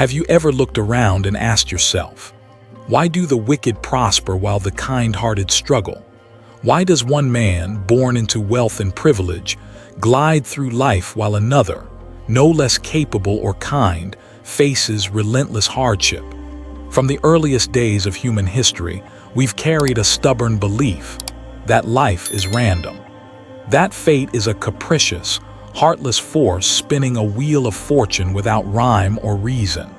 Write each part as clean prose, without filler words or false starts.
Have you ever looked around and asked yourself, why do the wicked prosper while the kind-hearted struggle? Why does one man, born into wealth and privilege, glide through life while another, no less capable or kind, faces relentless hardship? From the earliest days of human history, we've carried a stubborn belief that life is random. That fate is a capricious, heartless force spinning a wheel of fortune without rhyme or reason.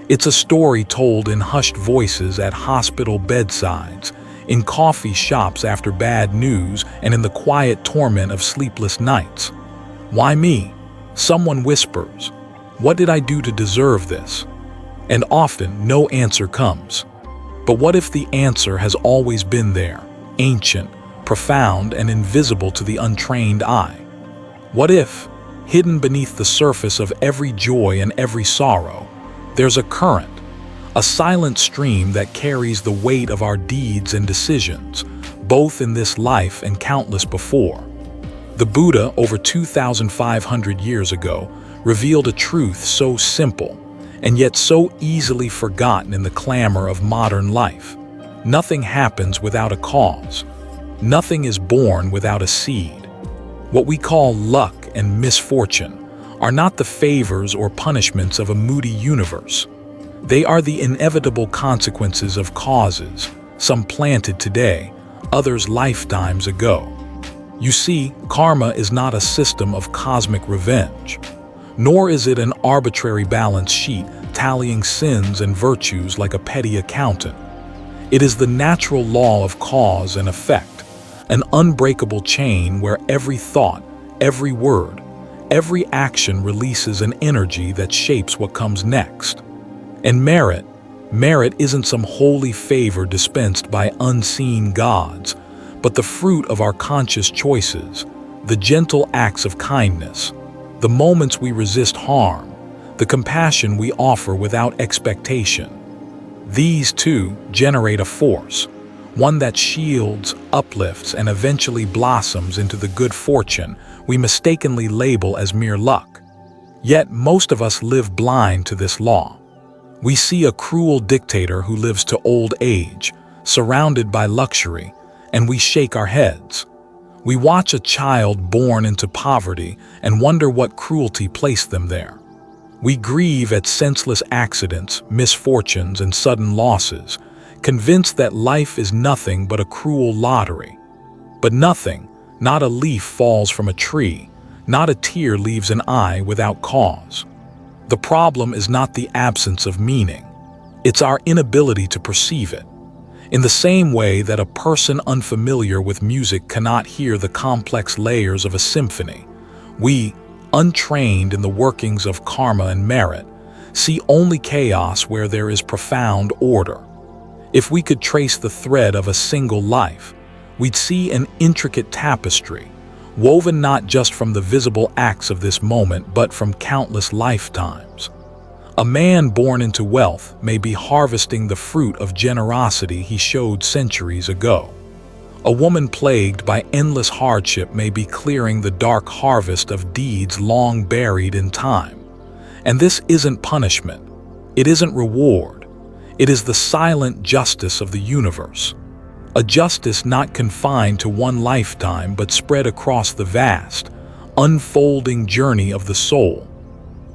It's a story told in hushed voices at hospital bedsides, in coffee shops after bad news, and in the quiet torment of sleepless nights. Why me? Someone whispers. What did I do to deserve this? And often no answer comes. But what if the answer has always been there, ancient, profound, and invisible to the untrained eye? What if, hidden beneath the surface of every joy and every sorrow, there's a current, a silent stream that carries the weight of our deeds and decisions, both in this life and countless before? The Buddha, over 2,500 years ago, revealed a truth so simple and yet so easily forgotten in the clamor of modern life. Nothing happens without a cause. Nothing is born without a seed. What we call luck and misfortune are not the favors or punishments of a moody universe. They are the inevitable consequences of causes, some planted today, others lifetimes ago. You see, karma is not a system of cosmic revenge, nor is it an arbitrary balance sheet tallying sins and virtues like a petty accountant. It is the natural law of cause and effect, an unbreakable chain where every thought, every word, every action releases an energy that shapes what comes next. And merit isn't some holy favor dispensed by unseen gods, but the fruit of our conscious choices, the gentle acts of kindness, the moments we resist harm, the compassion we offer without expectation. These too generate a force, one that shields, uplifts, and eventually blossoms into the good fortune we mistakenly label as mere luck. Yet most of us live blind to this law. We see a cruel dictator who lives to old age, surrounded by luxury, and we shake our heads. We watch a child born into poverty and wonder what cruelty placed them there. We grieve at senseless accidents, misfortunes, and sudden losses, convinced that life is nothing but a cruel lottery. But nothing, not a leaf falls from a tree, not a tear leaves an eye without cause. The problem is not the absence of meaning, it's our inability to perceive it. In the same way that a person unfamiliar with music cannot hear the complex layers of a symphony, we, untrained in the workings of karma and merit, see only chaos where there is profound order. If we could trace the thread of a single life, we'd see an intricate tapestry, woven not just from the visible acts of this moment but from countless lifetimes. A man born into wealth may be harvesting the fruit of generosity he showed centuries ago. A woman plagued by endless hardship may be clearing the dark harvest of deeds long buried in time. And this isn't punishment. It isn't reward. It is the silent justice of the universe. A justice not confined to one lifetime but spread across the vast, unfolding journey of the soul.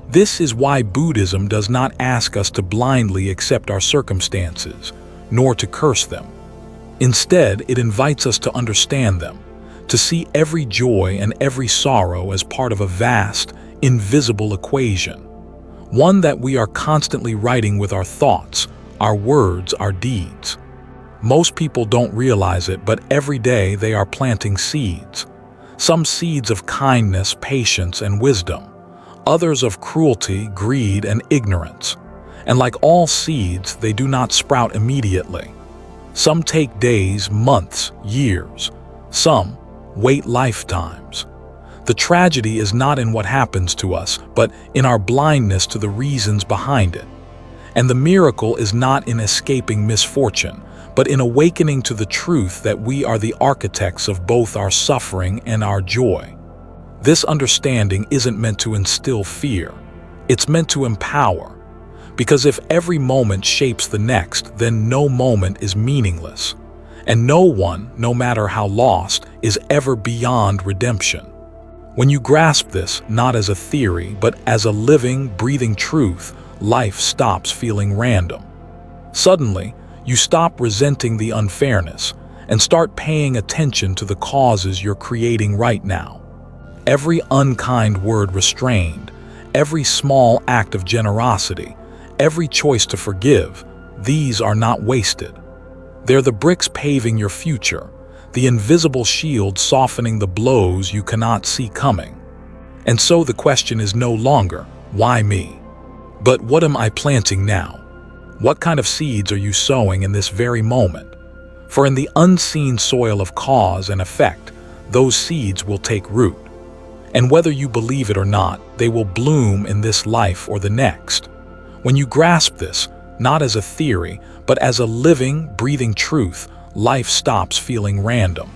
This is why Buddhism does not ask us to blindly accept our circumstances, nor to curse them. Instead, it invites us to understand them, to see every joy and every sorrow as part of a vast, invisible equation, one that we are constantly writing with our thoughts, our words, our deeds. Most people don't realize it, but every day they are planting seeds. Some seeds of kindness, patience, and wisdom, others of cruelty, greed, and ignorance. And like all seeds, they do not sprout immediately. Some take days, months, years. Some wait lifetimes. The tragedy is not in what happens to us, but in our blindness to the reasons behind it. And the miracle is not in escaping misfortune, but in awakening to the truth that we are the architects of both our suffering and our joy. This understanding isn't meant to instill fear. It's meant to empower. Because if every moment shapes the next, then no moment is meaningless. And no one, no matter how lost, is ever beyond redemption. When you grasp this, not as a theory, but as a living, breathing truth, life stops feeling random. Suddenly, you stop resenting the unfairness and start paying attention to the causes you're creating right now. Every unkind word restrained, every small act of generosity, every choice to forgive, these are not wasted. They're the bricks paving your future, the invisible shield softening the blows you cannot see coming. And so the question is no longer, why me? But what am I planting now? What kind of seeds are you sowing in this very moment? For in the unseen soil of cause and effect, those seeds will take root. And whether you believe it or not, they will bloom in this life or the next. When you grasp this, not as a theory, but as a living, breathing truth, life stops feeling random.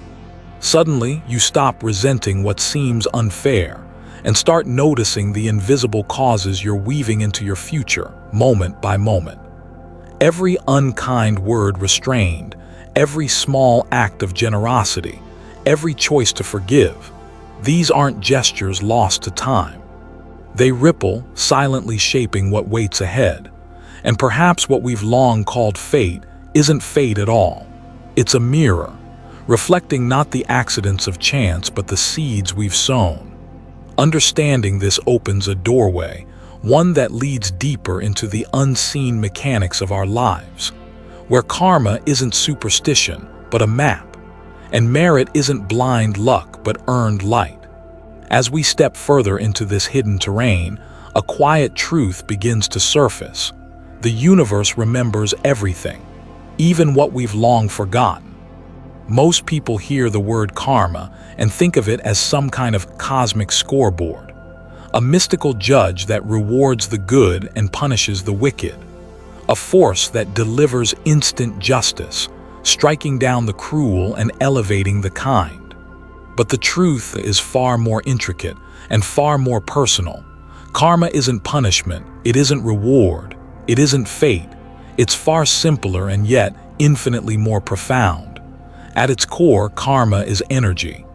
Suddenly, you stop resenting what seems unfair and start noticing the invisible causes you're weaving into your future, moment by moment. Every unkind word restrained, every small act of generosity, every choice to forgive, these aren't gestures lost to time. They ripple, silently shaping what waits ahead. And perhaps what we've long called fate isn't fate at all. It's a mirror, reflecting not the accidents of chance but the seeds we've sown. Understanding this opens a doorway, one that leads deeper into the unseen mechanics of our lives, where karma isn't superstition but a map, and merit isn't blind luck but earned light. As we step further into this hidden terrain, a quiet truth begins to surface. The universe remembers everything, even what we've long forgotten. Most people hear the word karma and think of it as some kind of cosmic scoreboard, a mystical judge that rewards the good and punishes the wicked, a force that delivers instant justice, striking down the cruel and elevating the kind. But the truth is far more intricate and far more personal. Karma isn't punishment, it isn't reward, it isn't fate. It's far simpler and yet infinitely more profound. At its core, karma is energy.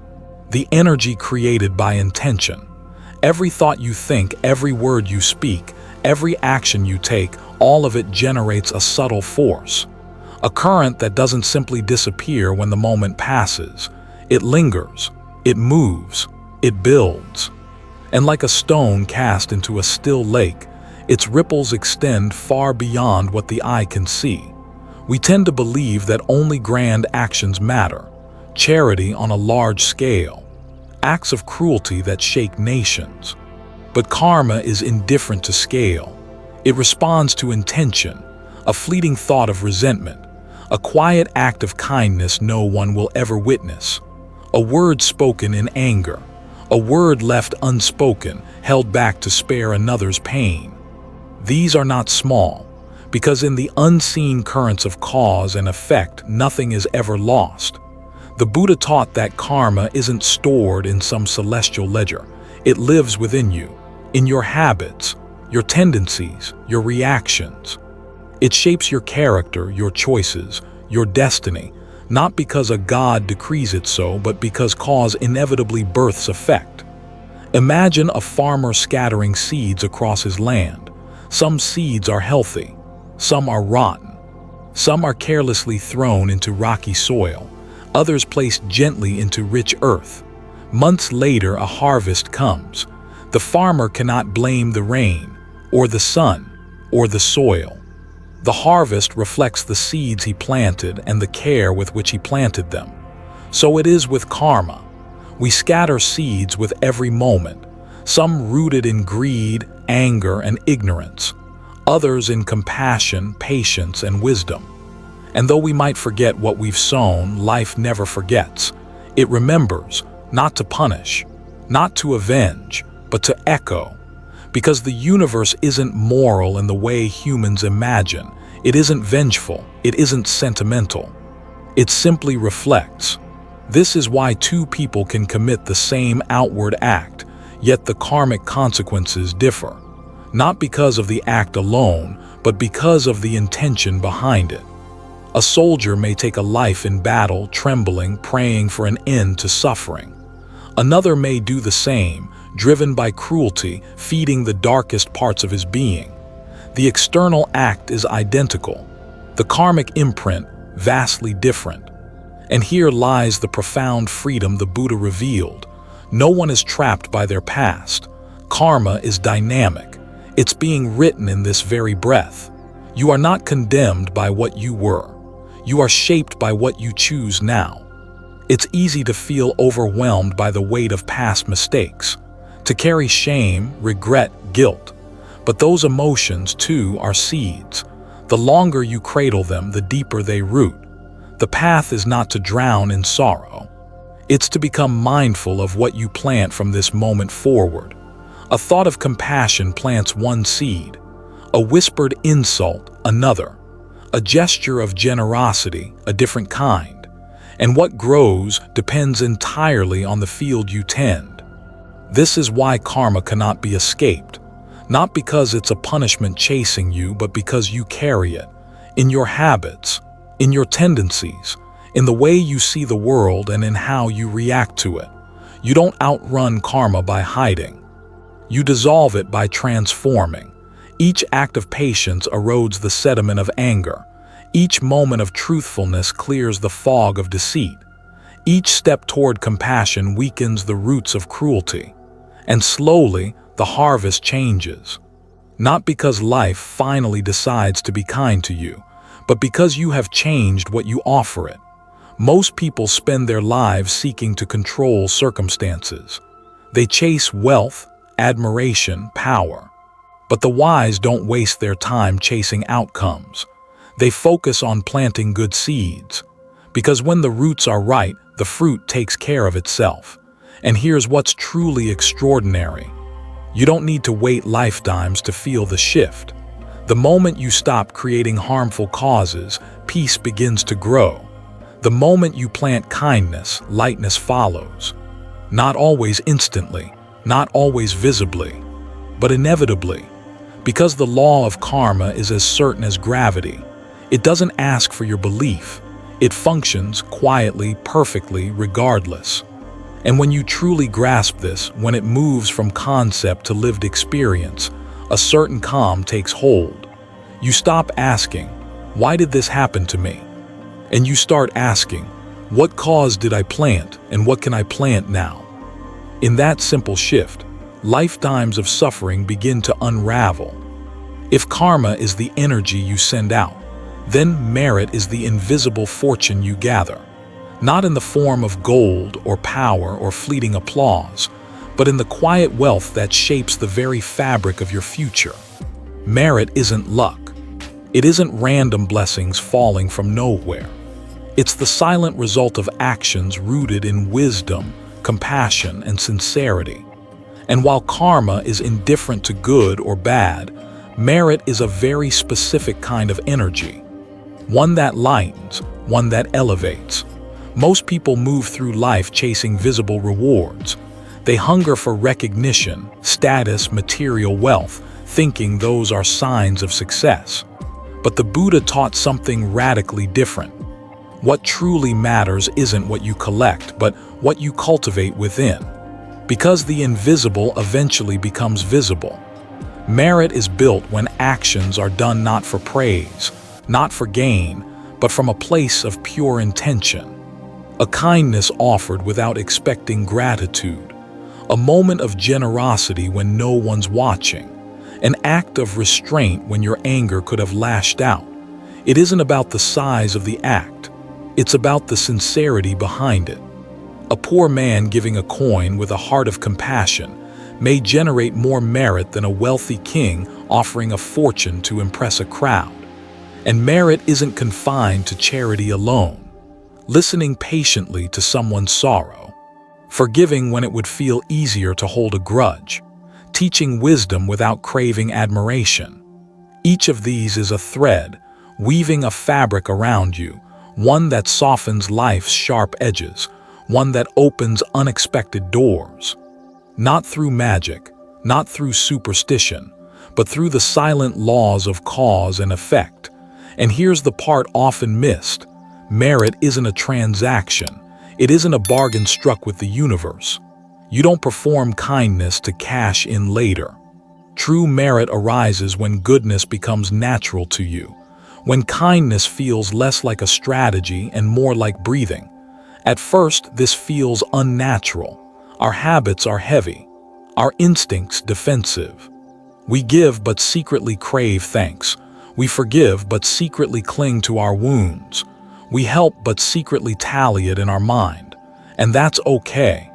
The energy created by intention. Every thought you think, every word you speak, every action you take, all of it generates a subtle force. A current that doesn't simply disappear when the moment passes. It lingers, it moves, it builds. And like a stone cast into a still lake, its ripples extend far beyond what the eye can see. We tend to believe that only grand actions matter, charity on a large scale, acts of cruelty that shake nations. But karma is indifferent to scale. It responds to intention, a fleeting thought of resentment, a quiet act of kindness no one will ever witness, a word spoken in anger, a word left unspoken, held back to spare another's pain. These are not small, because in the unseen currents of cause and effect, nothing is ever lost. The Buddha taught that karma isn't stored in some celestial ledger. It lives within you, in your habits, your tendencies, your reactions. It shapes your character, your choices, your destiny, not because a god decrees it so, but because cause inevitably births effect. Imagine a farmer scattering seeds across his land. Some seeds are healthy, some are rotten, some are carelessly thrown into rocky soil, others placed gently into rich earth. Months later, a harvest comes. The farmer cannot blame the rain, or the sun, or the soil. The harvest reflects the seeds he planted and the care with which he planted them. So it is with karma. We scatter seeds with every moment, some rooted in greed, anger, and ignorance, others in compassion, patience, and wisdom. And though we might forget what we've sown, life never forgets. It remembers, not to punish, not to avenge, but to echo. Because the universe isn't moral in the way humans imagine. It isn't vengeful, it isn't sentimental. It simply reflects. This is why two people can commit the same outward act, yet the karmic consequences differ. Not because of the act alone, but because of the intention behind it. A soldier may take a life in battle, trembling, praying for an end to suffering. Another may do the same, driven by cruelty, feeding the darkest parts of his being. The external act is identical, the karmic imprint vastly different. And here lies the profound freedom the Buddha revealed. No one is trapped by their past. Karma is dynamic. It's being written in this very breath. You are not condemned by what you were. You are shaped by what you choose now. It's easy to feel overwhelmed by the weight of past mistakes, to carry shame, regret, guilt. But those emotions, too, are seeds. The longer you cradle them, the deeper they root. The path is not to drown in sorrow. It's to become mindful of what you plant from this moment forward. A thought of compassion plants one seed, a whispered insult another, a gesture of generosity a different kind, and what grows depends entirely on the field you tend. This is why karma cannot be escaped, not because it's a punishment chasing you, but because you carry it, in your habits, in your tendencies, in the way you see the world and in how you react to it. You don't outrun karma by hiding. You dissolve it by transforming. Each act of patience erodes the sediment of anger. Each moment of truthfulness clears the fog of deceit. Each step toward compassion weakens the roots of cruelty. And slowly, the harvest changes. Not because life finally decides to be kind to you, but because you have changed what you offer it. Most people spend their lives seeking to control circumstances. They chase wealth, admiration, power. But the wise don't waste their time chasing outcomes. They focus on planting good seeds. Because when the roots are right, the fruit takes care of itself. And here's what's truly extraordinary. You don't need to wait lifetimes to feel the shift. The moment you stop creating harmful causes, peace begins to grow. The moment you plant kindness, lightness follows. Not always instantly, not always visibly, but inevitably. Because the law of karma is as certain as gravity. It doesn't ask for your belief. It functions quietly, perfectly, regardless. And when you truly grasp this, when it moves from concept to lived experience, a certain calm takes hold. You stop asking, "Why did this happen to me?" And you start asking, "What cause did I plant, and what can I plant now?" In that simple shift, lifetimes of suffering begin to unravel. If karma is the energy you send out, then merit is the invisible fortune you gather. Not in the form of gold or power or fleeting applause, but in the quiet wealth that shapes the very fabric of your future. Merit isn't luck. It isn't random blessings falling from nowhere. It's the silent result of actions rooted in wisdom, compassion, and sincerity. And while karma is indifferent to good or bad, merit is a very specific kind of energy. One that lightens, one that elevates. Most people move through life chasing visible rewards. They hunger for recognition, status, material wealth, thinking those are signs of success. But the Buddha taught something radically different. What truly matters isn't what you collect, but what you cultivate within. Because the invisible eventually becomes visible. Merit is built when actions are done not for praise, not for gain, but from a place of pure intention. A kindness offered without expecting gratitude. A moment of generosity when no one's watching. An act of restraint when your anger could have lashed out. It isn't about the size of the act. It's about the sincerity behind it. A poor man giving a coin with a heart of compassion may generate more merit than a wealthy king offering a fortune to impress a crowd. And merit isn't confined to charity alone. Listening patiently to someone's sorrow. Forgiving when it would feel easier to hold a grudge. Teaching wisdom without craving admiration. Each of these is a thread, weaving a fabric around you, one that softens life's sharp edges, one that opens unexpected doors. Not through magic, not through superstition, but through the silent laws of cause and effect. And here's the part often missed. Merit isn't a transaction. It isn't a bargain struck with the universe. You don't perform kindness to cash in later. True merit arises when goodness becomes natural to you, when kindness feels less like a strategy and more like breathing. At first, this feels unnatural. Our habits are heavy, our instincts defensive. We give but secretly crave thanks. We forgive but secretly cling to our wounds. We help but secretly tally it in our mind. And that's okay.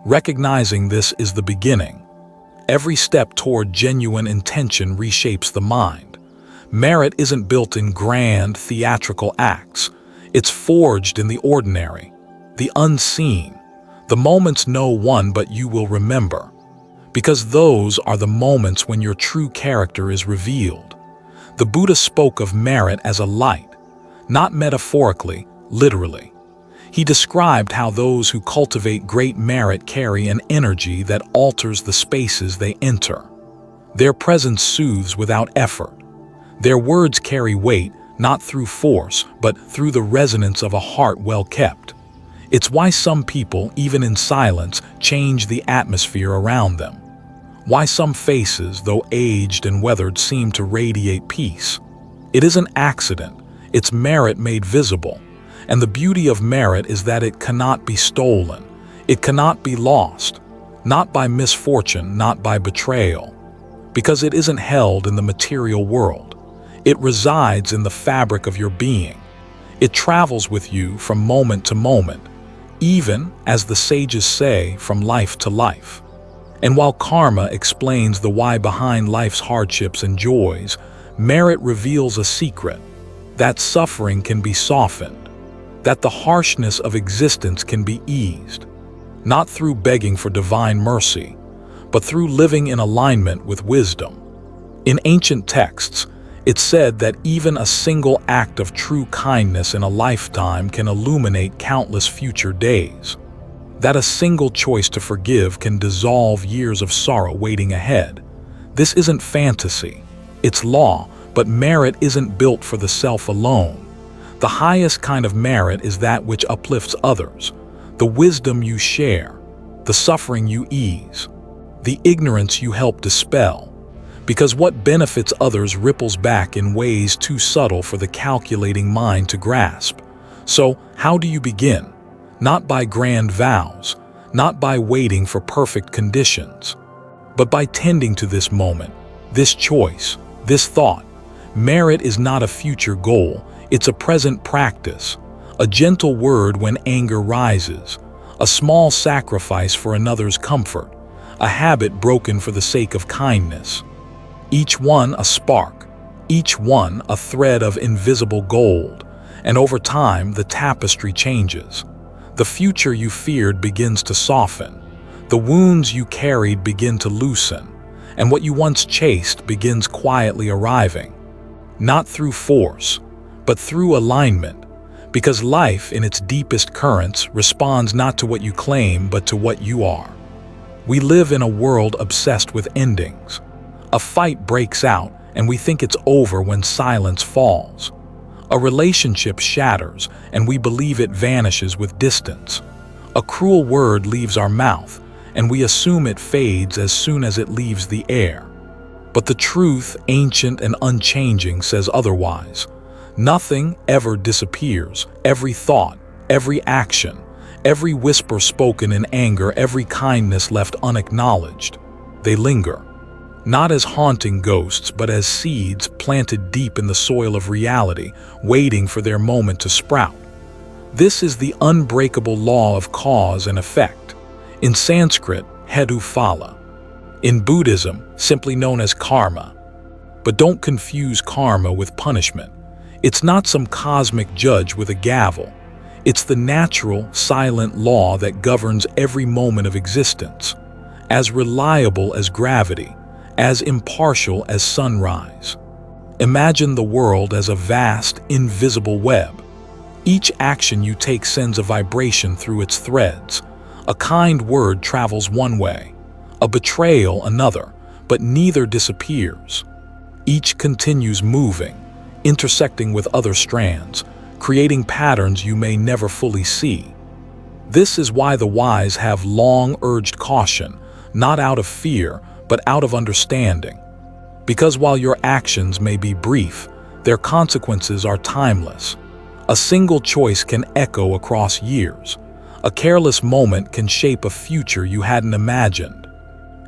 Recognizing this is the beginning. Every step toward genuine intention reshapes the mind. Merit isn't built in grand, theatrical acts. It's forged in the ordinary, the unseen, the moments no one but you will remember. Because those are the moments when your true character is revealed. The Buddha spoke of merit as a light, not metaphorically, literally. He described how those who cultivate great merit carry an energy that alters the spaces they enter. Their presence soothes without effort. Their words carry weight, not through force, but through the resonance of a heart well kept. It's why some people, even in silence, change the atmosphere around them. Why some faces, though aged and weathered, seem to radiate peace. It isn't accident, it's merit made visible. And the beauty of merit is that it cannot be stolen. It cannot be lost. Not by misfortune, not by betrayal. Because it isn't held in the material world. It resides in the fabric of your being. It travels with you from moment to moment, even, as the sages say, from life to life. And while karma explains the why behind life's hardships and joys, merit reveals a secret, that suffering can be softened, that the harshness of existence can be eased, not through begging for divine mercy, but through living in alignment with wisdom. In ancient texts, it's said that even a single act of true kindness in a lifetime can illuminate countless future days. That a single choice to forgive can dissolve years of sorrow waiting ahead. This isn't fantasy, it's law, but merit isn't built for the self alone. The highest kind of merit is that which uplifts others, the wisdom you share, the suffering you ease, the ignorance you help dispel. Because what benefits others ripples back in ways too subtle for the calculating mind to grasp. So, how do you begin? Not by grand vows, not by waiting for perfect conditions, but by tending to this moment, this choice, this thought. Merit is not a future goal, it's a present practice, a gentle word when anger rises, a small sacrifice for another's comfort, a habit broken for the sake of kindness. Each one a spark, each one a thread of invisible gold, and over time the tapestry changes. The future you feared begins to soften, the wounds you carried begin to loosen, and what you once chased begins quietly arriving. Not through force, but through alignment, because life in its deepest currents responds not to what you claim but to what you are. We live in a world obsessed with endings. A fight breaks out and we think it's over when silence falls. A relationship shatters and we believe it vanishes with distance. A cruel word leaves our mouth and we assume it fades as soon as it leaves the air. But the truth, ancient and unchanging, says otherwise. Nothing ever disappears. Every thought, every action, every whisper spoken in anger, every kindness left unacknowledged, they linger. Not as haunting ghosts, but as seeds planted deep in the soil of reality, waiting for their moment to sprout. This is the unbreakable law of cause and effect. In Sanskrit, hetu phala. In Buddhism, simply known as karma. But don't confuse karma with punishment. It's not some cosmic judge with a gavel. It's the natural, silent law that governs every moment of existence, as reliable as gravity, as impartial as sunrise. Imagine the world as a vast, invisible web. Each action you take sends a vibration through its threads. A kind word travels one way, a betrayal another, but neither disappears. Each continues moving, intersecting with other strands, creating patterns you may never fully see. This is why the wise have long urged caution, not out of fear, but out of understanding. Because while your actions may be brief, their consequences are timeless. A single choice can echo across years. A careless moment can shape a future you hadn't imagined.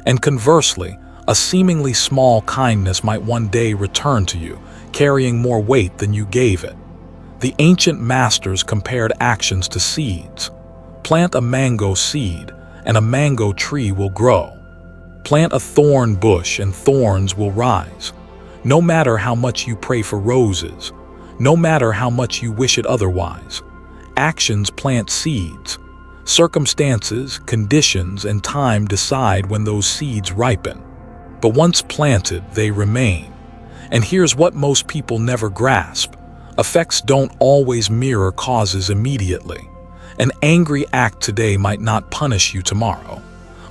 And conversely, a seemingly small kindness might one day return to you, carrying more weight than you gave it. The ancient masters compared actions to seeds. Plant a mango seed, and a mango tree will grow. Plant a thorn bush, and thorns will rise. No matter how much you pray for roses, no matter how much you wish it otherwise, actions plant seeds. Circumstances, conditions, and time decide when those seeds ripen. But once planted, they remain. And here's what most people never grasp. Effects don't always mirror causes immediately. An angry act today might not punish you tomorrow.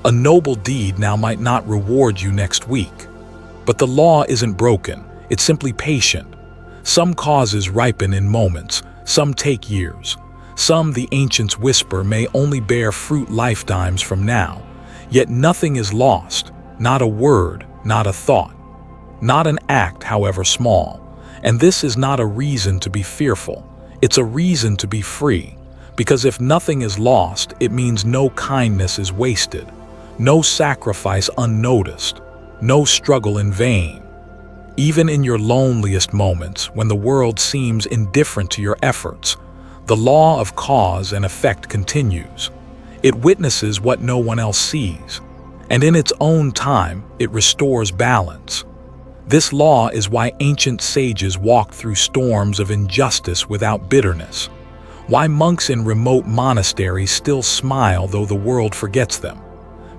A noble deed now might not reward you next week. But the law isn't broken, it's simply patient. Some causes ripen in moments, some take years. Some, the ancients whisper, may only bear fruit lifetimes from now. Yet nothing is lost, not a word, not a thought, not an act, however small. And this is not a reason to be fearful, it's a reason to be free. Because if nothing is lost, it means no kindness is wasted, no sacrifice unnoticed, no struggle in vain. Even in your loneliest moments, when the world seems indifferent to your efforts, the law of cause and effect continues. It witnesses what no one else sees, and in its own time, it restores balance. This law is why ancient sages walked through storms of injustice without bitterness, why monks in remote monasteries still smile though the world forgets them.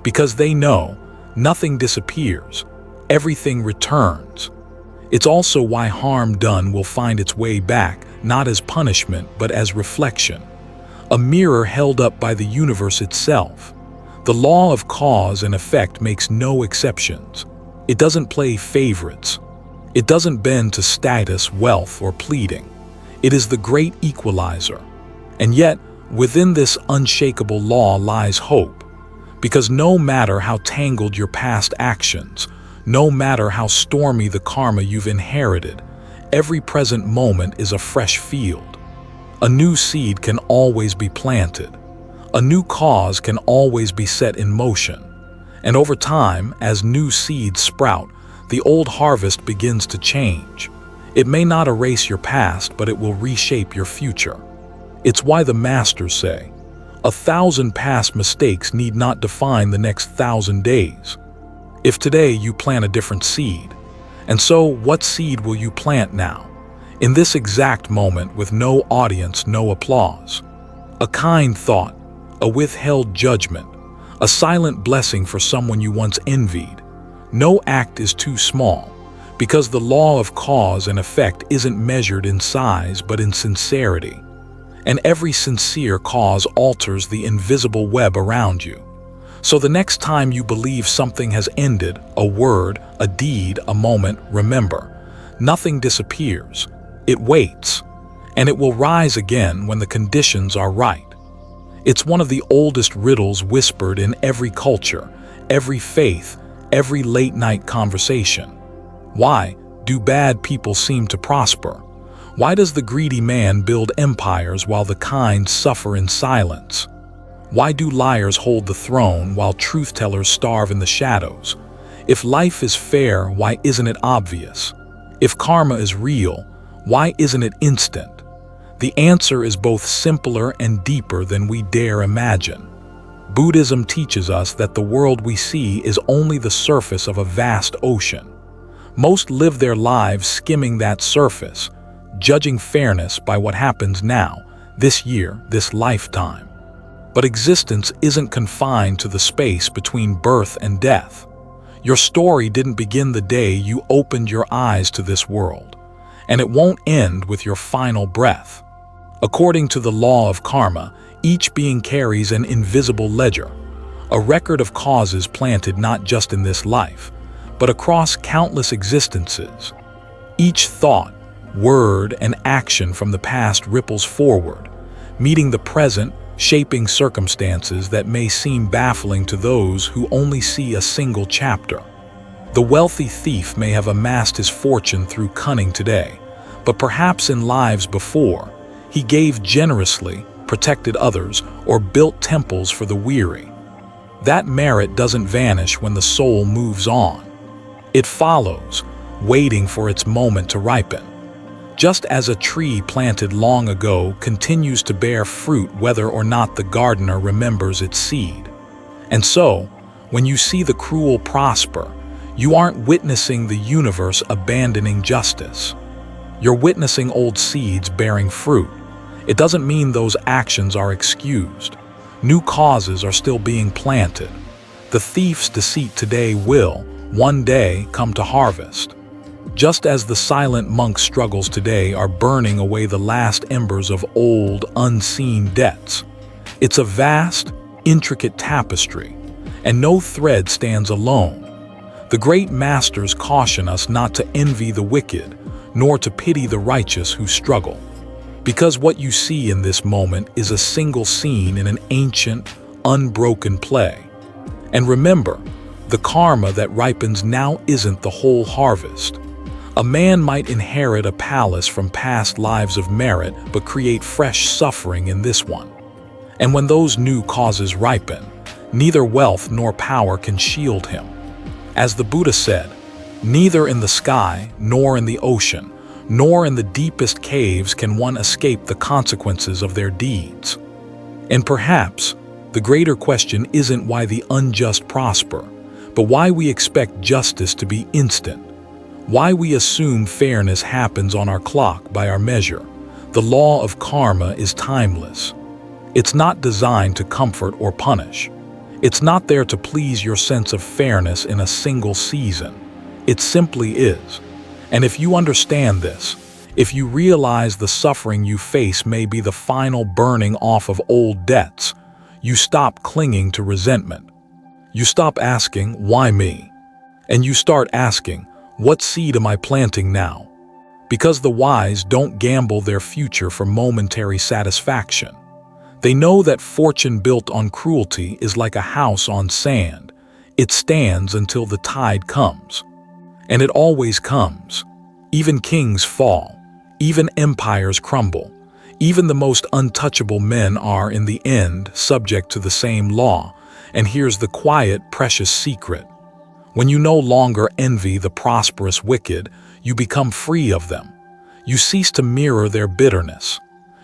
Because they know nothing disappears, everything returns. It's also why harm done will find its way back, not as punishment, but as reflection. A mirror held up by the universe itself. The law of cause and effect makes no exceptions. It doesn't play favorites. It doesn't bend to status, wealth, or pleading. It is the great equalizer. And yet, within this unshakable law lies hope. Because no matter how tangled your past actions, no matter how stormy the karma you've inherited, every present moment is a fresh field. A new seed can always be planted. A new cause can always be set in motion. And over time, as new seeds sprout, the old harvest begins to change. It may not erase your past, but it will reshape your future. It's why the masters say, 1,000 past mistakes need not define the next 1,000 days. If today you plant a different seed, and so what seed will you plant now? In this exact moment with no audience, no applause. A kind thought, a withheld judgment, a silent blessing for someone you once envied. No act is too small, because the law of cause and effect isn't measured in size but in sincerity. And every sincere cause alters the invisible web around you. So the next time you believe something has ended, a word, a deed, a moment, remember, nothing disappears. It waits, and it will rise again when the conditions are right. It's one of the oldest riddles whispered in every culture, every faith, every late-night conversation. Why do bad people seem to prosper? Why does the greedy man build empires while the kind suffer in silence? Why do liars hold the throne while truth-tellers starve in the shadows? If life is fair, why isn't it obvious? If karma is real, why isn't it instant? The answer is both simpler and deeper than we dare imagine. Buddhism teaches us that the world we see is only the surface of a vast ocean. Most live their lives skimming that surface, judging fairness by what happens now, this year, this lifetime. But existence isn't confined to the space between birth and death. Your story didn't begin the day you opened your eyes to this world, and it won't end with your final breath. According to the law of karma, each being carries an invisible ledger, a record of causes planted not just in this life, but across countless existences. Each thought, word, and action from the past ripples forward, meeting the present, shaping circumstances that may seem baffling to those who only see a single chapter. The wealthy thief may have amassed his fortune through cunning today, but perhaps in lives before, he gave generously, protected others, or built temples for the weary. That merit doesn't vanish when the soul moves on. It follows, waiting for its moment to ripen. Just as a tree planted long ago continues to bear fruit whether or not the gardener remembers its seed. And so, when you see the cruel prosper, you aren't witnessing the universe abandoning justice. You're witnessing old seeds bearing fruit. It doesn't mean those actions are excused. New causes are still being planted. The thief's deceit today will, one day, come to harvest. Just as the silent monk's struggles today are burning away the last embers of old, unseen debts. It's a vast, intricate tapestry, and no thread stands alone. The great masters caution us not to envy the wicked, nor to pity the righteous who struggle. Because what you see in this moment is a single scene in an ancient, unbroken play. And remember, the karma that ripens now isn't the whole harvest. A man might inherit a palace from past lives of merit, but create fresh suffering in this one. And when those new causes ripen, neither wealth nor power can shield him. As the Buddha said, neither in the sky, nor in the ocean, nor in the deepest caves can one escape the consequences of their deeds. And perhaps, the greater question isn't why the unjust prosper, but why we expect justice to be instant. Why we assume fairness happens on our clock by our measure. The law of karma is timeless. It's not designed to comfort or punish. It's not there to please your sense of fairness in a single season. It simply is. And if you understand this, if you realize the suffering you face may be the final burning off of old debts, you stop clinging to resentment. You stop asking, why me? And you start asking, what seed am I planting now? Because the wise don't gamble their future for momentary satisfaction. They know that fortune built on cruelty is like a house on sand. It stands until the tide comes. And it always comes. Even kings fall. Even empires crumble. Even the most untouchable men are, in the end, subject to the same law. And here's the quiet, precious secret. When you no longer envy the prosperous wicked, you become free of them. You cease to mirror their bitterness.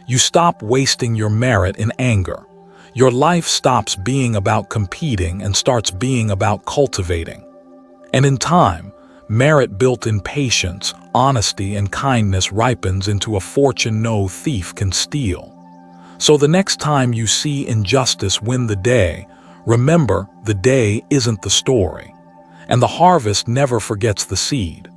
You stop wasting your merit in anger. Your life stops being about competing and starts being about cultivating. And in time, merit built in patience, honesty, and kindness ripens into a fortune no thief can steal. So the next time you see injustice win the day, remember the day isn't the story. And the harvest never forgets the seed.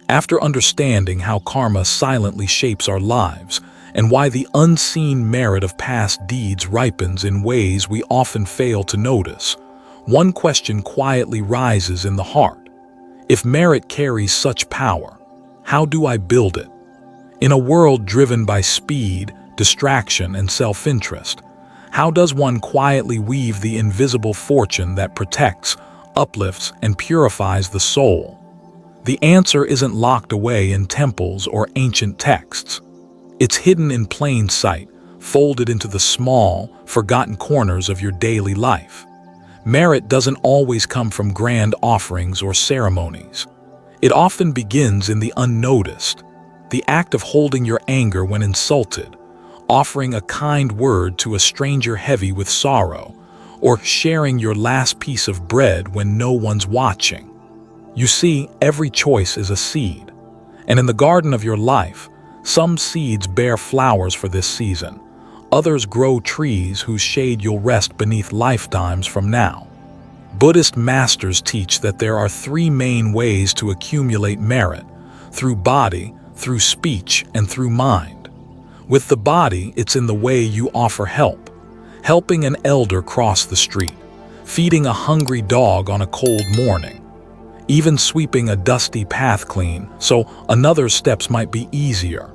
After understanding how karma silently shapes our lives and why the unseen merit of past deeds ripens in ways we often fail to notice, one question quietly rises in the heart. If merit carries such power, how do I build it? In a world driven by speed, distraction, and self-interest, how does one quietly weave the invisible fortune that protects, uplifts, and purifies the soul? The answer isn't locked away in temples or ancient texts. It's hidden in plain sight, folded into the small, forgotten corners of your daily life. Merit doesn't always come from grand offerings or ceremonies. It often begins in the unnoticed, the act of holding your anger when insulted, offering a kind word to a stranger heavy with sorrow, or sharing your last piece of bread when no one's watching. You see, every choice is a seed, and in the garden of your life, some seeds bear flowers for this season. Others grow trees whose shade you'll rest beneath lifetimes from now. Buddhist masters teach that there are three main ways to accumulate merit: through body, through speech, and through mind. With the body, it's in the way you offer help. Helping an elder cross the street, feeding a hungry dog on a cold morning. even sweeping a dusty path clean so another's steps might be easier.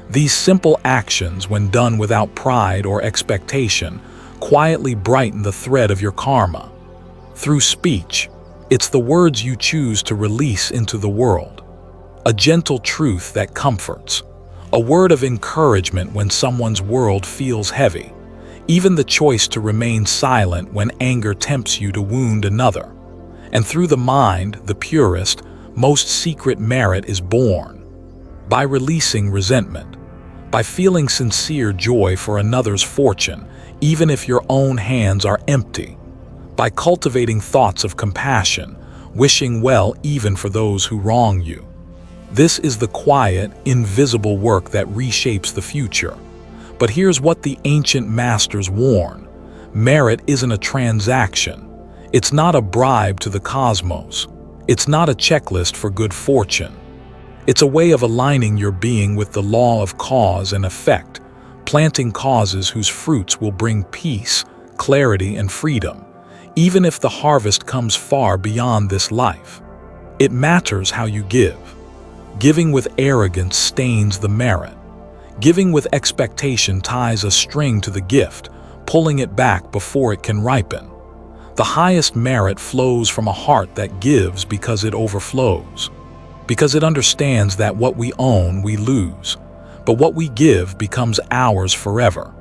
These simple actions, when done without pride or expectation, quietly brighten the thread of your karma. Through speech, it's the words you choose to release into the world. A gentle truth that comforts. A word of encouragement when someone's world feels heavy. Even the choice to remain silent when anger tempts you to wound another. And through the mind, the purest, most secret merit is born. By releasing resentment. By feeling sincere joy for another's fortune, even if your own hands are empty. By cultivating thoughts of compassion, wishing well even for those who wrong you. This is the quiet, invisible work that reshapes the future. But here's what the ancient masters warn. Merit isn't a transaction. It's not a bribe to the cosmos. It's not a checklist for good fortune. It's a way of aligning your being with the law of cause and effect, planting causes whose fruits will bring peace, clarity, and freedom, even if the harvest comes far beyond this life. It matters how you give. Giving with arrogance stains the merit. Giving with expectation ties a string to the gift, pulling it back before it can ripen. The highest merit flows from a heart that gives because it overflows. Because it understands that what we own, we lose, but what we give becomes ours forever.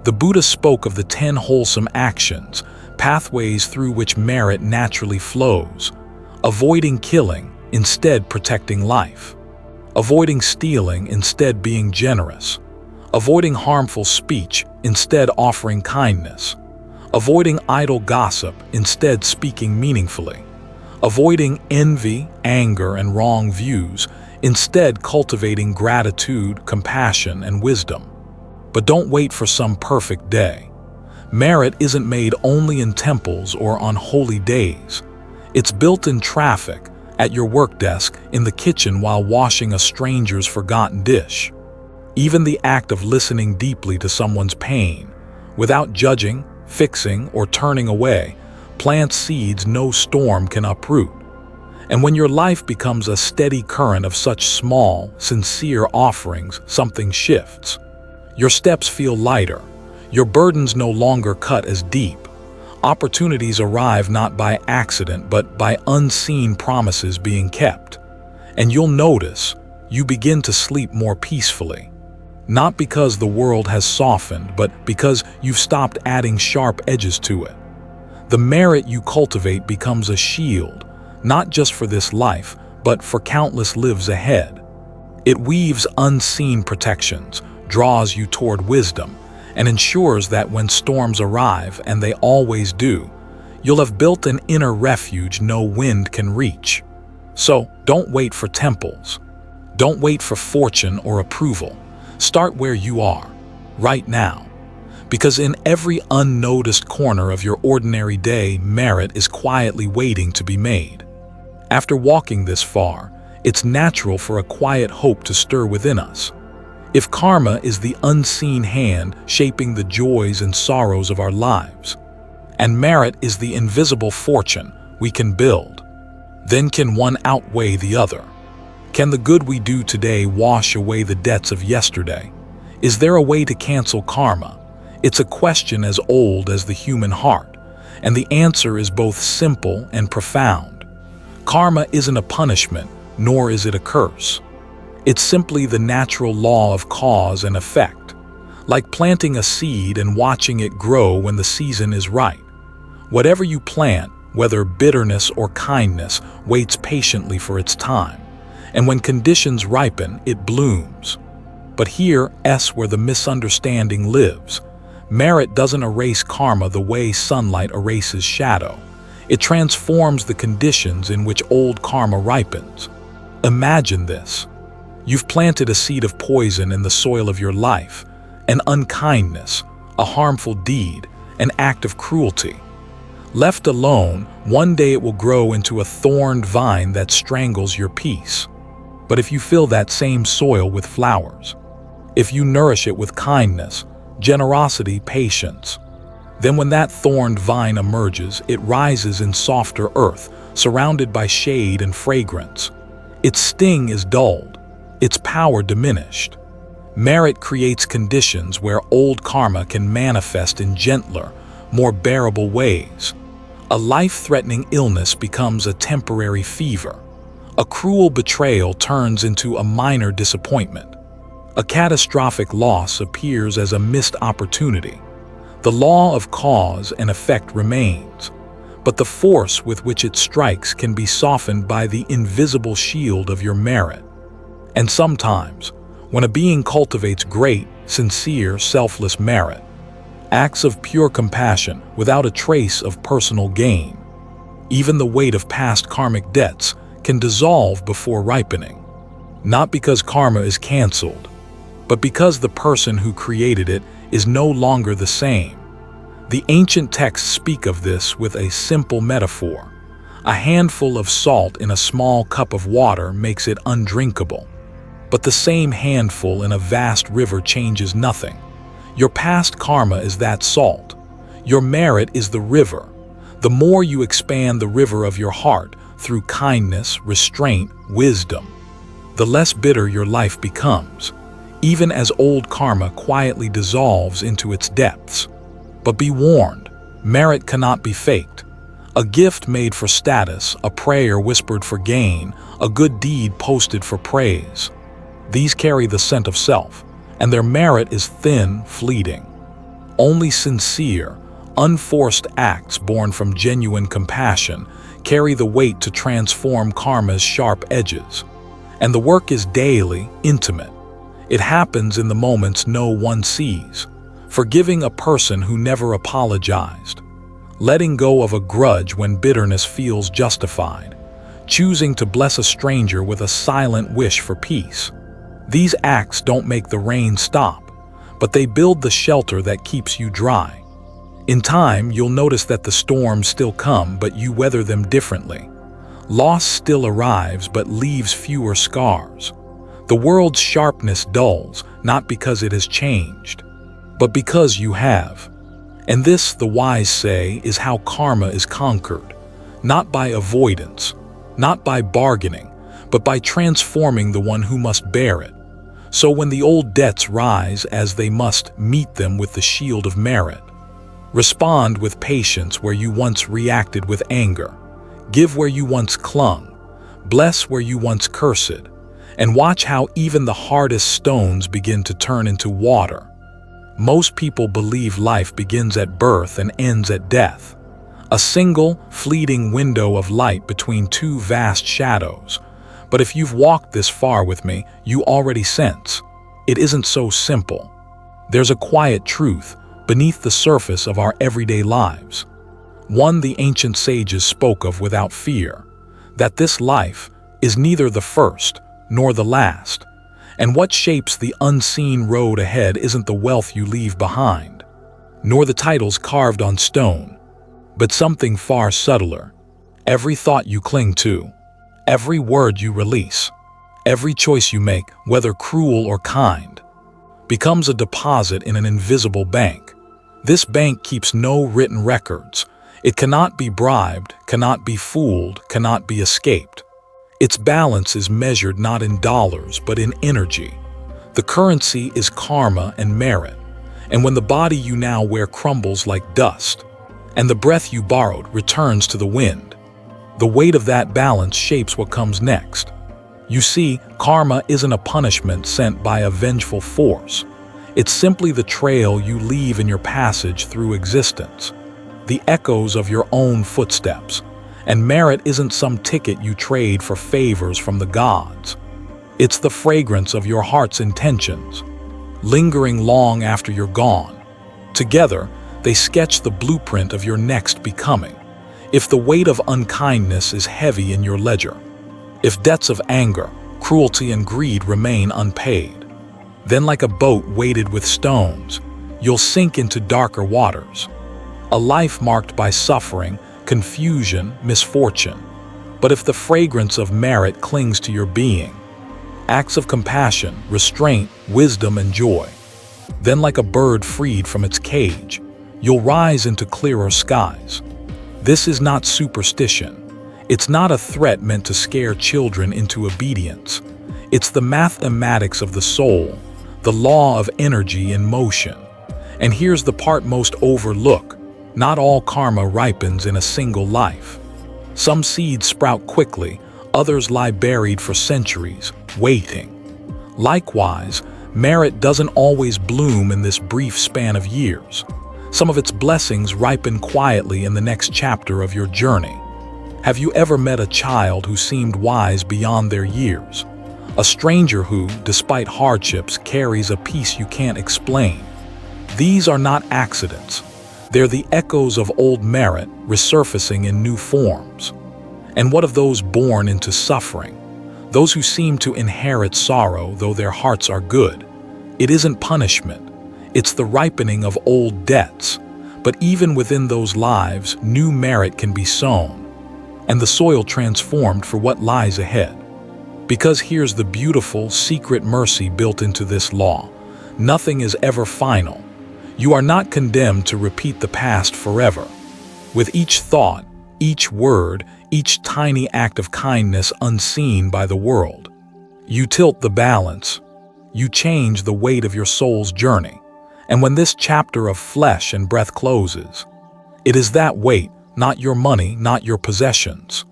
The Buddha spoke of the 10 wholesome actions, pathways through which merit naturally flows. Avoiding killing, instead protecting life. Avoiding stealing, instead being generous. Avoiding harmful speech, instead offering kindness. Avoiding idle gossip, instead speaking meaningfully. Avoiding envy, anger, and wrong views, instead cultivating gratitude, compassion, and wisdom. But don't wait for some perfect day. Merit isn't made only in temples or on holy days. It's built in traffic, at your work desk, in the kitchen while washing a stranger's forgotten dish. Even the act of listening deeply to someone's pain, without judging, fixing, or turning away, plants seeds no storm can uproot. And when your life becomes a steady current of such small, sincere offerings, something shifts. Your steps feel lighter. Your burdens no longer cut as deep. Opportunities arrive not by accident, but by unseen promises being kept. And you'll notice you begin to sleep more peacefully. Not because the world has softened, but because you've stopped adding sharp edges to it. The merit you cultivate becomes a shield, not just for this life, but for countless lives ahead. It weaves unseen protections, draws you toward wisdom, and ensures that when storms arrive, and they always do, you'll have built an inner refuge no wind can reach. So, don't wait for temples. Don't wait for fortune or approval. Start where you are, right now. Because in every unnoticed corner of your ordinary day, merit is quietly waiting to be made. After walking this far, it's natural for a quiet hope to stir within us. If karma is the unseen hand shaping the joys and sorrows of our lives, and merit is the invisible fortune we can build, then can one outweigh the other? Can the good we do today wash away the debts of yesterday? Is there a way to cancel karma? It's a question as old as the human heart, and the answer is both simple and profound. Karma isn't a punishment, nor is it a curse. It's simply the natural law of cause and effect, like planting a seed and watching it grow when the season is right. Whatever you plant, whether bitterness or kindness, waits patiently for its time, and when conditions ripen, it blooms. But here's where the misunderstanding lives. Merit doesn't erase karma the way sunlight erases shadow. It transforms the conditions in which old karma ripens. Imagine this. You've planted a seed of poison in the soil of your life, an unkindness, a harmful deed, an act of cruelty. Left alone, one day it will grow into a thorned vine that strangles your peace. But if you fill that same soil with flowers, if you nourish it with kindness, generosity, patience, Then when that thorned vine emerges, it rises in softer earth, surrounded by shade and fragrance. Its sting is dulled, its power diminished. Merit creates conditions where old karma can manifest in gentler, more bearable ways. A life-threatening illness becomes a temporary fever. A cruel betrayal turns into a minor disappointment. A catastrophic loss appears as a missed opportunity. The law of cause and effect remains, but the force with which it strikes can be softened by the invisible shield of your merit. And sometimes, when a being cultivates great, sincere, selfless merit, acts of pure compassion without a trace of personal gain, even the weight of past karmic debts can dissolve before ripening. Not because karma is canceled, but because the person who created it is no longer the same. The ancient texts speak of this with a simple metaphor. A handful of salt in a small cup of water makes it undrinkable. But the same handful in a vast river changes nothing. Your past karma is that salt. Your merit is the river. The more you expand the river of your heart through kindness, restraint, wisdom, the less bitter your life becomes, even as old karma quietly dissolves into its depths. But be warned, merit cannot be faked. A gift made for status, a prayer whispered for gain, a good deed posted for praise. These carry the scent of self, and their merit is thin, fleeting. Only sincere, unforced acts born from genuine compassion carry the weight to transform karma's sharp edges. And the work is daily, intimate. It happens in the moments no one sees. Forgiving a person who never apologized. Letting go of a grudge when bitterness feels justified. Choosing to bless a stranger with a silent wish for peace. These acts don't make the rain stop, but they build the shelter that keeps you dry. In time, you'll notice that the storms still come, but you weather them differently. Loss still arrives, but leaves fewer scars. The world's sharpness dulls, not because it has changed, but because you have. And this, the wise say, is how karma is conquered. Not by avoidance, not by bargaining, but by transforming the one who must bear it. So when the old debts rise, as they must, meet them with the shield of merit. Respond with patience where you once reacted with anger. Give where you once clung. Bless where you once cursed. And watch how even the hardest stones begin to turn into water. Most people believe life begins at birth and ends at death. A single, fleeting window of light between two vast shadows. But if you've walked this far with me, you already sense it isn't so simple. There's a quiet truth beneath the surface of our everyday lives. One the ancient sages spoke of without fear, that this life is neither the first nor the last. And what shapes the unseen road ahead isn't the wealth you leave behind, nor the titles carved on stone, but something far subtler. Every thought you cling to, every word you release, every choice you make, whether cruel or kind, becomes a deposit in an invisible bank. This bank keeps no written records. It cannot be bribed, cannot be fooled, cannot be escaped. Its balance is measured not in dollars, but in energy. The currency is karma and merit. And when the body you now wear crumbles like dust, and the breath you borrowed returns to the wind, the weight of that balance shapes what comes next. You see, karma isn't a punishment sent by a vengeful force. It's simply the trail you leave in your passage through existence, the echoes of your own footsteps. And merit isn't some ticket you trade for favors from the gods. It's the fragrance of your heart's intentions, lingering long after you're gone. Together, they sketch the blueprint of your next becoming. If the weight of unkindness is heavy in your ledger, if debts of anger, cruelty, and greed remain unpaid, then like a boat weighted with stones, you'll sink into darker waters. A life marked by suffering, confusion, misfortune. But if the fragrance of merit clings to your being, acts of compassion, restraint, wisdom, and joy, then like a bird freed from its cage, you'll rise into clearer skies. This is not superstition. It's not a threat meant to scare children into obedience. It's the mathematics of the soul, the law of energy in motion. And here's the part most overlooked. Not all karma ripens in a single life. Some seeds sprout quickly, others lie buried for centuries, waiting. Likewise, merit doesn't always bloom in this brief span of years. Some of its blessings ripen quietly in the next chapter of your journey. Have you ever met a child who seemed wise beyond their years? A stranger who, despite hardships, carries a peace you can't explain? These are not accidents. They're the echoes of old merit resurfacing in new forms. And what of those born into suffering? Those who seem to inherit sorrow though their hearts are good? It isn't punishment. It's the ripening of old debts. But even within those lives, new merit can be sown, and the soil transformed for what lies ahead. Because here's the beautiful, secret mercy built into this law. Nothing is ever final. You are not condemned to repeat the past forever. With each thought, each word, each tiny act of kindness unseen by the world, you tilt the balance. You change the weight of your soul's journey. And when this chapter of flesh and breath closes, it is that weight, not your money, not your possessions,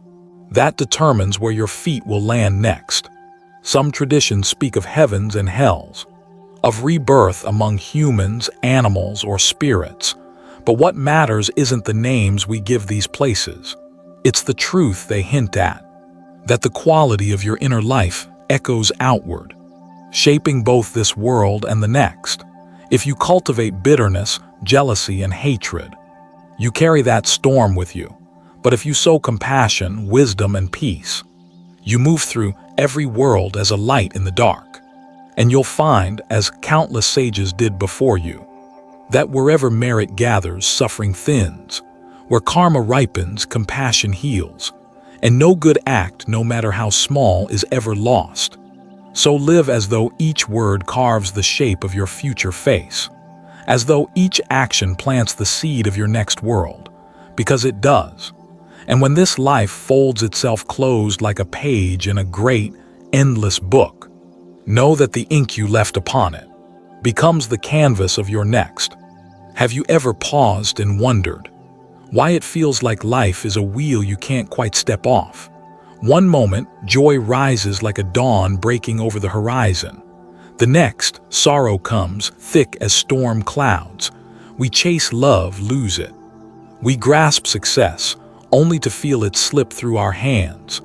that determines where your feet will land next. Some traditions speak of heavens and hells, of rebirth among humans, animals, or spirits. But what matters isn't the names we give these places. It's the truth they hint at, that the quality of your inner life echoes outward, shaping both this world and the next. If you cultivate bitterness, jealousy, and hatred, you carry that storm with you. But if you sow compassion, wisdom, and peace, you move through every world as a light in the dark. And you'll find, as countless sages did before you, that wherever merit gathers, suffering thins. Where karma ripens, compassion heals. And no good act, no matter how small, is ever lost. So live as though each word carves the shape of your future face. As though each action plants the seed of your next world. Because it does. And when this life folds itself closed like a page in a great, endless book, know that the ink you left upon it becomes the canvas of your next. Have you ever paused and wondered why it feels like life is a wheel you can't quite step off? One moment, joy rises like a dawn breaking over the horizon. The next, sorrow comes, thick as storm clouds. We chase love, lose it. We grasp success, only to feel it slip through our hands.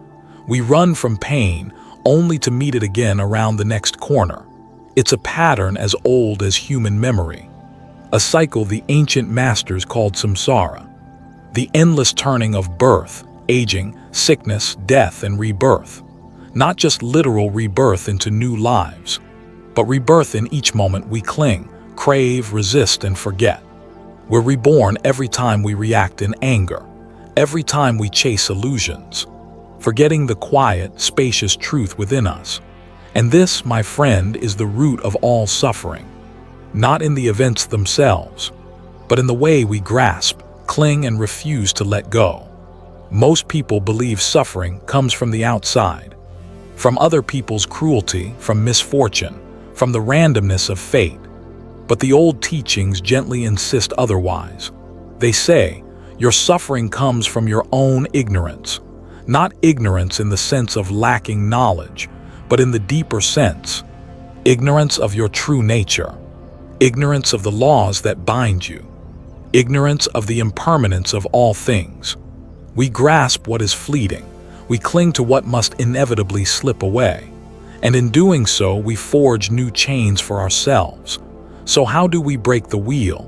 We run from pain, only to meet it again around the next corner. It's a pattern as old as human memory, a cycle the ancient masters called samsara, the endless turning of birth, aging, sickness, death, and rebirth. Not just literal rebirth into new lives, but rebirth in each moment we cling, crave, resist, and forget. We're reborn every time we react in anger, every time we chase illusions, forgetting the quiet, spacious truth within us. And this, my friend, is the root of all suffering. Not in the events themselves, but in the way we grasp, cling, and refuse to let go. Most people believe suffering comes from the outside, from other people's cruelty, from misfortune, from the randomness of fate. But the old teachings gently insist otherwise. They say, your suffering comes from your own ignorance. Not ignorance in the sense of lacking knowledge, but in the deeper sense, ignorance of your true nature, ignorance of the laws that bind you, ignorance of the impermanence of all things. We grasp what is fleeting, we cling to what must inevitably slip away, and in doing so we forge new chains for ourselves. So how do we break the wheel?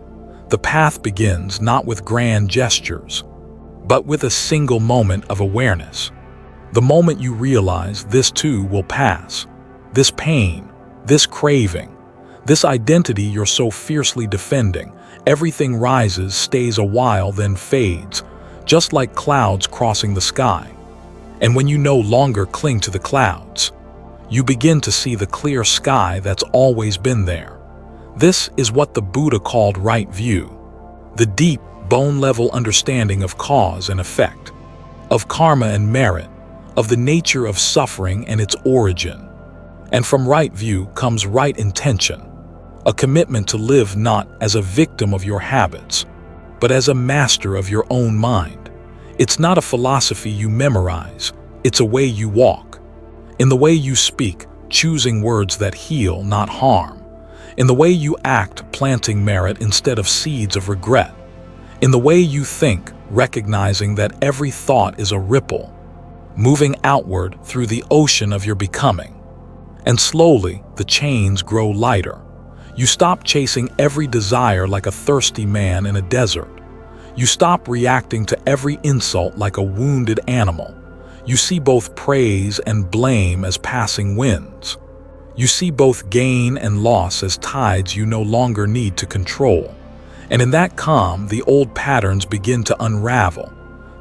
The path begins not with grand gestures, but with a single moment of awareness. The moment you realize this too will pass. This pain, this craving, this identity you're so fiercely defending, everything rises, stays a while, then fades, just like clouds crossing the sky. And when you no longer cling to the clouds, you begin to see the clear sky that's always been there. This is what the Buddha called right view. the deep, bone-level understanding of cause and effect, of karma and merit, of the nature of suffering and its origin. And from right view comes right intention, a commitment to live not as a victim of your habits, but as a master of your own mind. It's not a philosophy you memorize, it's a way you walk. In the way you speak, choosing words that heal, not harm. In the way you act, planting merit instead of seeds of regret. In the way you think, recognizing that every thought is a ripple, moving outward through the ocean of your becoming. And slowly, the chains grow lighter. You stop chasing every desire like a thirsty man in a desert. You stop reacting to every insult like a wounded animal. You see both praise and blame as passing winds. You see both gain and loss as tides you no longer need to control. And in that calm, the old patterns begin to unravel.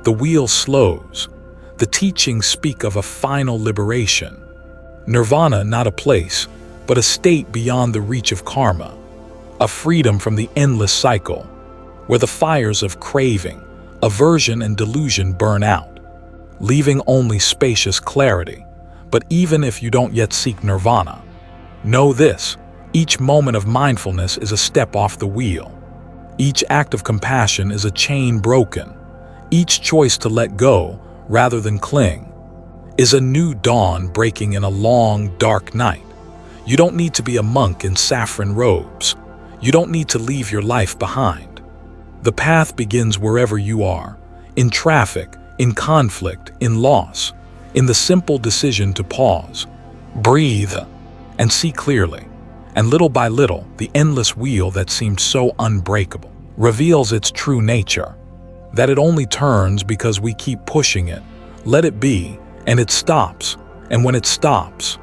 The wheel slows. The teachings speak of a final liberation. Nirvana, not a place, but a state beyond the reach of karma. A freedom from the endless cycle, where the fires of craving, aversion, and delusion burn out, leaving only spacious clarity. But even if you don't yet seek nirvana, know this: each moment of mindfulness is a step off the wheel. Each act of compassion is a chain broken. Each choice to let go, rather than cling, is a new dawn breaking in a long, dark night. You don't need to be a monk in saffron robes. You don't need to leave your life behind. The path begins wherever you are, in traffic, in conflict, in loss, in the simple decision to pause, breathe, and see clearly. And little by little, the endless wheel that seemed so unbreakable reveals its true nature, that it only turns because we keep pushing it. Let it be, and it stops. And when it stops,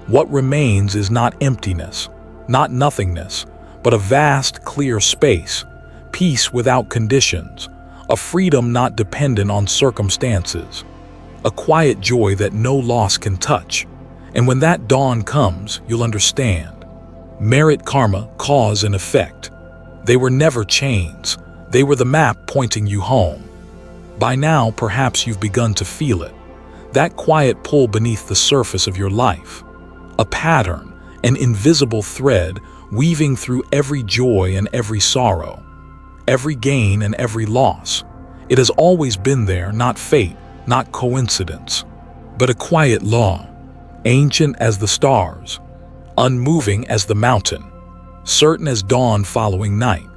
what remains is not emptiness, not nothingness, but a vast, clear space, peace without conditions, a freedom not dependent on circumstances, a quiet joy that no loss can touch. And when that dawn comes, you'll understand. Merit, karma, cause and effect. They were never chains. They were the map pointing you home. By now, perhaps you've begun to feel it. That quiet pull beneath the surface of your life. A pattern, an invisible thread weaving through every joy and every sorrow, every gain and every loss. It has always been there, not fate, not coincidence, but a quiet law, ancient as the stars, unmoving as the mountain, certain as dawn following night.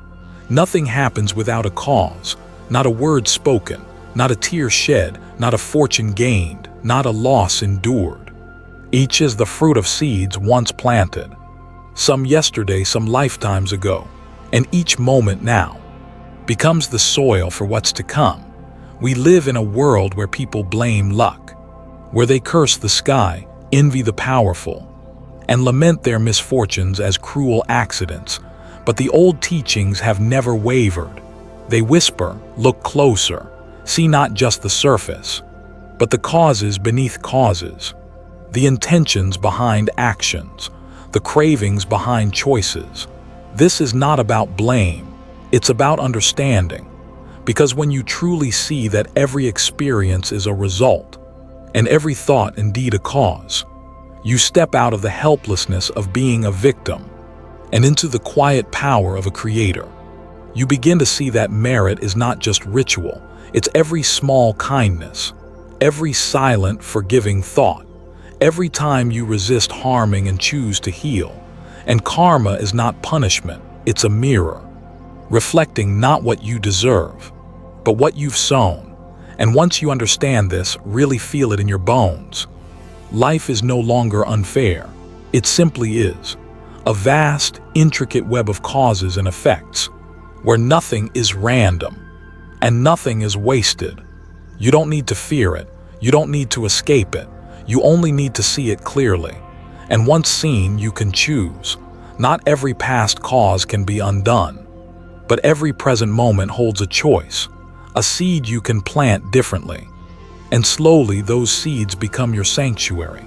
Nothing happens without a cause, not a word spoken, not a tear shed, not a fortune gained, not a loss endured. Each is the fruit of seeds once planted, some yesterday, some lifetimes ago, and each moment now becomes the soil for what's to come. We live in a world where people blame luck, where they curse the sky, envy the powerful, and lament their misfortunes as cruel accidents. But the old teachings have never wavered. They whisper, look closer, see not just the surface, but the causes beneath causes, the intentions behind actions, the cravings behind choices. This is not about blame, it's about understanding. Because when you truly see that every experience is a result, and every thought indeed a cause, you step out of the helplessness of being a victim and into the quiet power of a creator. You begin to see that merit is not just ritual, it's every small kindness, every silent, forgiving thought, every time you resist harming and choose to heal. And karma is not punishment, it's a mirror, reflecting not what you deserve, but what you've sown. And once you understand this, really feel it in your bones, life is no longer unfair. It simply is. A vast, intricate web of causes and effects, where nothing is random and nothing is wasted. You don't need to fear it. You don't need to escape it. You only need to see it clearly. And once seen, you can choose. Not every past cause can be undone, but every present moment holds a choice, a seed you can plant differently. And slowly those seeds become your sanctuary.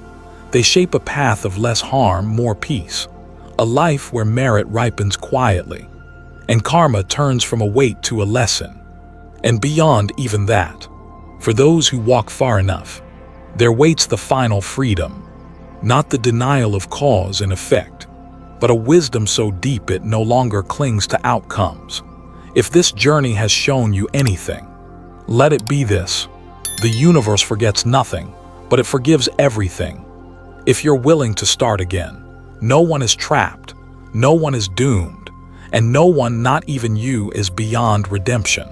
They shape a path of less harm, more peace, a life where merit ripens quietly, and karma turns from a weight to a lesson. And beyond even that, for those who walk far enough, there waits the final freedom, not the denial of cause and effect, but a wisdom so deep it no longer clings to outcomes. If this journey has shown you anything, let it be this: the universe forgets nothing, but it forgives everything. If you're willing to start again, no one is trapped, no one is doomed, and no one, not even you, is beyond redemption.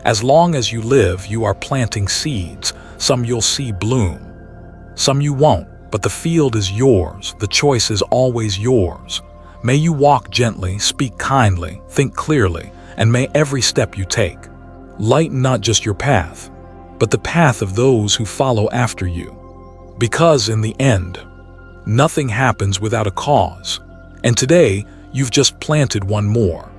As long as you live, you are planting seeds. Some you'll see bloom, some you won't, but the field is yours. The choice is always yours. May you walk gently, speak kindly, think clearly, and may every step you take lighten not just your path, but the path of those who follow after you. Because in the end, nothing happens without a cause, and today you've just planted one more.